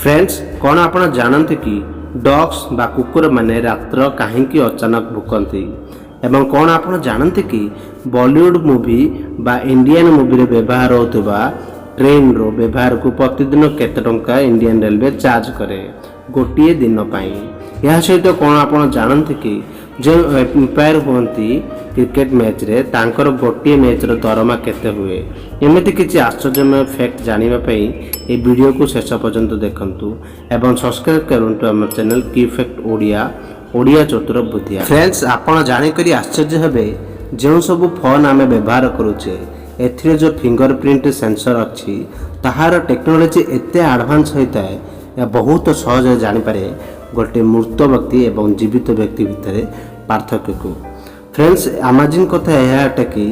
Friends कौन आप जानते कि डॉग्स बा कुकुर माने रात्र कहीं अचानक भुकती एवं कौन आप जानते कि बॉलीवुड मूवी बा इंडियन मूवी व्यवहार होता ट्रेन रो व्यवहार को प्रतिदिन केते टंका इंडियन रेलवे चार्ज करे गोटे दिन पाई। यह सहित कौन आप जानते कि जो एम्पायर होती क्रिकेट मैच रे तांकर गोटे मैच रो दरमा केते हुए एमती किसी आश्चर्यमय फैक्ट जानिबा पई ए वीडियो को शेष पर्यंत देखंतु एवं सब्सक्राइब करंतु हमर चैनल की फैक्ट ओडिया चतुर बुद्धिया। फ्रेंड्स आपण जानि करी आश्चर्य हेबे जो सब फोन आमे व्यवहार करूचे एथिरे जो फिंगरप्रिंट सेंसर अच्छी ताहार टेक्नोलोजी एते एडवांस होता है या बहुत सहज जानि पारे गोटे मृत व्यक्ति एवं जीवित व्यक्ति भितर पार्थक्य को। फ्रेंड्स अमेजिंग कथा यह कि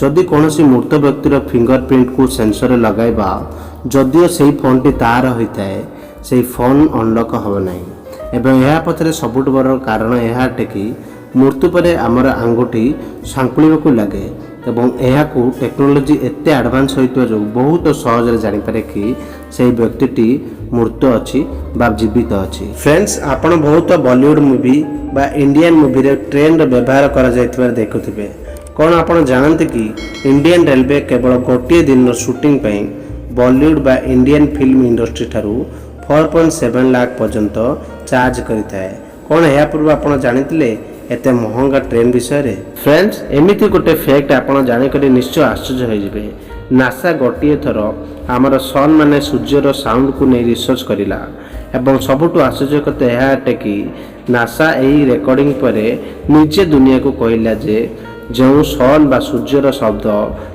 जदि कौन मृत व्यक्तिर फिंगरप्रिंट को सेंसर लगाइबा जदिओ से फोन टी तार होता है से फोन अनलॉक हम ना एवं यह पछरे सबुठ बड़ कारण यह कि मृत्यु पर आमर आंगुठी सांकुड़ा लगे एवं यह टेक्नोलोजी एते एडवांस होता जो बहुत सहज जानीपे कि से व्यक्ति मृत अच्छी बा जीवित अच्छी। फ्रेंड्स आपण बहुत बॉलीवुड मूवी बा इंडियन मूवी रे ट्रेन व्यवहार कर देखुथिबे कौन आप जानते कि इंडियन रेलवे केवल गोटे दिन शूटिंग पे बॉलीवुड बा इंडियन फिल्म इंडस्ट्री ठारू 4.7 लाख पर्यंत चार्ज करिथाए। कौन यह पूर्व आप जानिथिले एते महंगा ट्रेन विषय रे? फ्रेंड्स एमिति गोटे फैक्ट आप जानिकरी निश्चय आश्चर्य होइजिबे। नासा गोटे थर आमर सन माने सूर्यर साउंड को नहीं रिसर्च करिला एवं सबुठु आश्चर्य कथा यह कि नासा यही रेकर्डिंग पर निजे दुनिया को कहला जे जो सन बा सूर्यर शब्द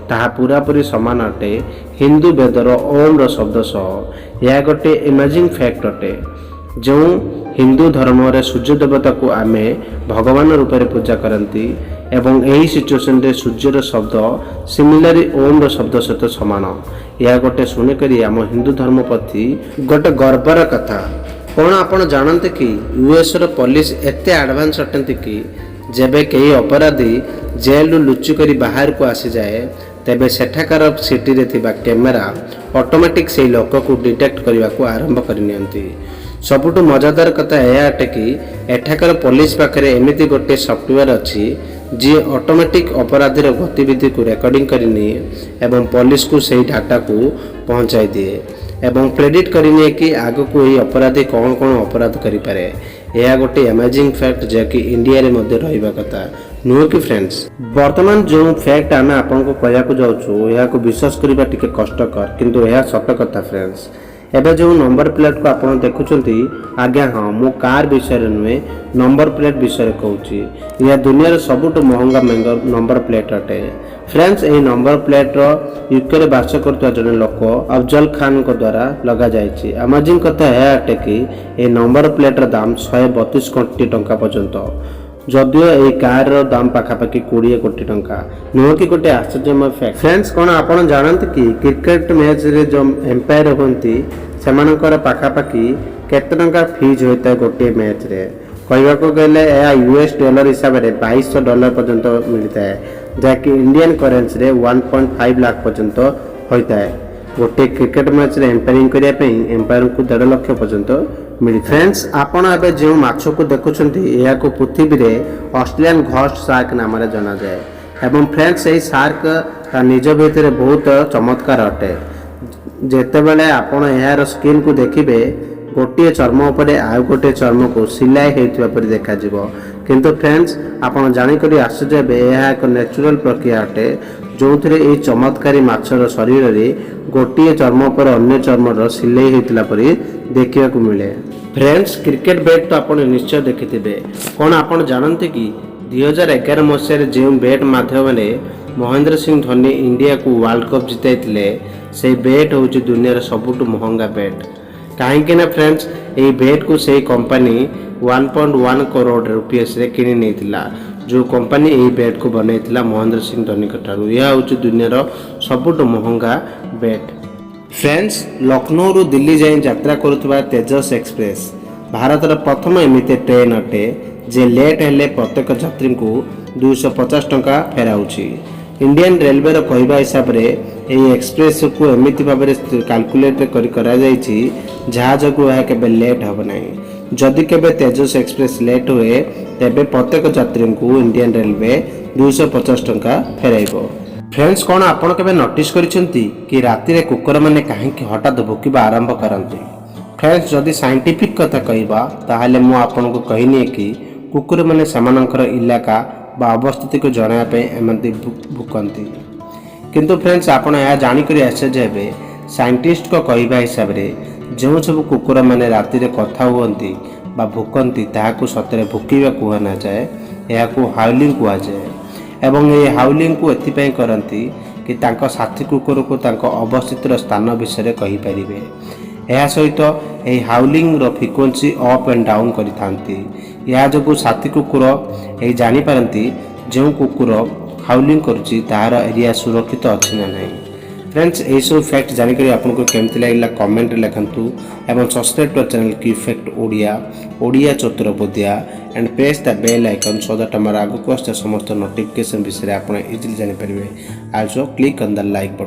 ताहा पूरापूरी समान अटे हिंदू वेदर ओम रो शब्द सह। यह गोटे इमेजिंग फैक्ट अटे जो हिंदू धर्म रे सूर्य देवता को आमे भगवान रूप में पूजा करती एवं यही सिचुएशन रे सूर्यर शब्द सिमिलरली ओम रो शब्द सहित समान। यह गोटे शुणिकी आम हिंदू धर्म प्रति गोटे गर्वर कथा। कौन आप जानते कि यूएस रो पुलिस एते एडवांस अटंती कि जेबे कई अपराधी जेल लुचिक बाहर को आसी जाए तेबे सेठाकार सिटी रे थिबा कैमेरा ऑटोमेटिक से लोक को डिटेक्ट करने को आरंभ करनियंती। सबुठु मजादार कथा यह अटे कि एठाकार पुलिस पाखरे एमिति गोटे सॉफ्टवेयर अच्छी जी ऑटोमेटिक अपराधीर गतिविधि को रेकर्डिंग करनी एवं पुलिस को सही डाटा को पहुंचाई दिए एवं प्रेडिक्ट करनी कि आग को यही अपराधी कौन कौन अपराध करें। यह गोटे अमेजिंग फैक्ट जे कि इंडिया रे मध्य रहिबा कथा नुह कि फ्रेंड्स। वर्तमान जो फैक्ट आम आपको कहवाक जाऊँ यह विश्वास करने टिके कष्टकर किंतु यह सत कथा। फ्रेंड्स एबे जो नंबर प्लेट को आप देखुंती आज्ञा हाँ मु कार विषय नुहे नंबर प्लेट विषय कहूँ यह दुनिया सबुठ महंगा नंबर प्लेट अटे। फ्रेंड्स यही नंबर प्लेट यूके रे बास करता जड़े लोक अफजल खान को द्वारा लगा जाइए। अमेजिंग कथा यह अटे कि यह नंबर प्लेट दाम 132 कोटी टंका पर्यंत जदिओ ये कार दाम पाखापाखि 20 कोटी टंका नुह कि गोटे आश्चर्यमय फैक्ट। फ्रेंड्स कौन आप जानते कि क्रिकेट मैच रे जो एम्पायर होती से पाखापाखि केते टंका फीज होता है गोटे मैच रे कहवाक गले यूएस डॉलर हिसाब से $2200 पर्यंत मिलता है जहाँकि इंडियन करेन्सी रे 1.5 लाख पर्यंत होता है। गोटे क्रिकेट मैच रे एम्पायरिंग करने एम्पायर को 1.5 लाख पर्यंत मिली। फ्रेंड्स आपण एबे जो माछ को देखुछंती या को पृथ्वी रे ऑस्ट्रेलियन घोस्ट शार्क नाम रे जाना जाए एवं फ्रेंड्स यही शार्क ता निज भितर बहुत चमत्कार अटे। जेते बेले आपण यार स्किन को देखिबे गोटे चर्म उपरे आउ गोटे चर्म को सिलाई हेतिबा परि देखा जिवो किंतु फ्रेंड्स आपण जानि करी आश्चर्य हेबे यह एक नेचुरल प्रक्रिया अटे जो थे ये चमत्कारी माछर शरीर रे गोटे चर्म पर अन्य चर्मर सिलाई होता परी देखा मिले। फ्रेंड्स क्रिकेट बैट तो आप निश्चय देखिथे कौन आप जानते कि 2011 मसीह जो बैट माध्यम महेंद्र सिंह धोनी इंडिया को वर्ल्ड कप जिताई से बैट हूँ दुनिया सबुठ महंगा बैट कहीं ना। फ्रेंड्स ये बैट को सही कंपनी 1.1 करोड़ रुपीस रे किनी नहीं जो कंपनी यही बैट को बनईला महेंद्र सिंह धोनी ठारू यह हूँ दुनियार सबुठ महंगा बैट। फ्रेंड्स लखनऊ रु दिल्ली जाए यात्रा करुवा तेजस एक्सप्रेस भारतर प्रथम एमिति ट्रेन अटे जे लेट हेले प्रत्येक यात्री को 250 टंका फेराऊँ। इंडियन रेलवे कहवा हिसाब से ଏହି ଏକ୍ସପ୍ରେସକୁ ଏମିତି ଭାବରେ କାଲକୁଲେଟ୍ କରି କରାଯାଇଛି ଯାହା ଯୋଗୁଁ ଏହା କେବେ ଲେଟ୍ ହେବ ନାହିଁ। ଯଦି କେବେ ତେଜସ୍ ଏକ୍ସପ୍ରେସ ଲେଟ୍ ହୁଏ ତେବେ ପ୍ରତ୍ୟେକ ଯାତ୍ରୀଙ୍କୁ ଇଣ୍ଡିଆନ ରେଲୱେ 250 ଟଙ୍କା ଫେରାଇବ। फ्रेंड्स कौन आपण केबे नोटिस करिसेंती कि राति रे कुकुर माने काहेकि हठात भुकिबा आरंभ करंती। फ्रेंड्स जदि साइंटिफिक कथा कहबा ताहाले मु आपण को कहिनी कि कुकुर माने समानकर इलाका बा अवस्थिति को जणाया पे एमंती भुकंती। किंतु फ्रेंड्स आपण या जानि करी आश्चर्य हेबे साइंटिस्ट को कहबा हिसाब रे जो सब कुकुर माने राति रे कथा हुअंती बा भुकंती ताहाकू सतरे भुकिबा कुहा ना जाए, याकू हाउलिंग कुहा जाए। एवं ये हाउलिंग को एथिपाई करती कि तांको साथी कुकुर को तांको अवस्थित स्थान विषय कहि परिबे। एहा सहित ए हाउलिंग रो फ्रिक्वेंसी अप एंड डाउन करि थांती। या जगु साथी कुकुर ए जानि पारंती जो कुकुर हाउलिंग करूची तार एरिया सुरक्षित अछि ना नहीं। फ्रेंड्स ए सब फैक्ट जानि करी आपनको केमति लागला कमेंट रे लिखंतु एवं सब्सक्राइब टू चैनल की फैक्ट ओडिया चतुर्बोध्या and press the bell icon so that हमारा आगु समस्त नोटिफिकेशन विषय आप इजिली जानि परिबे। Also click on the like button.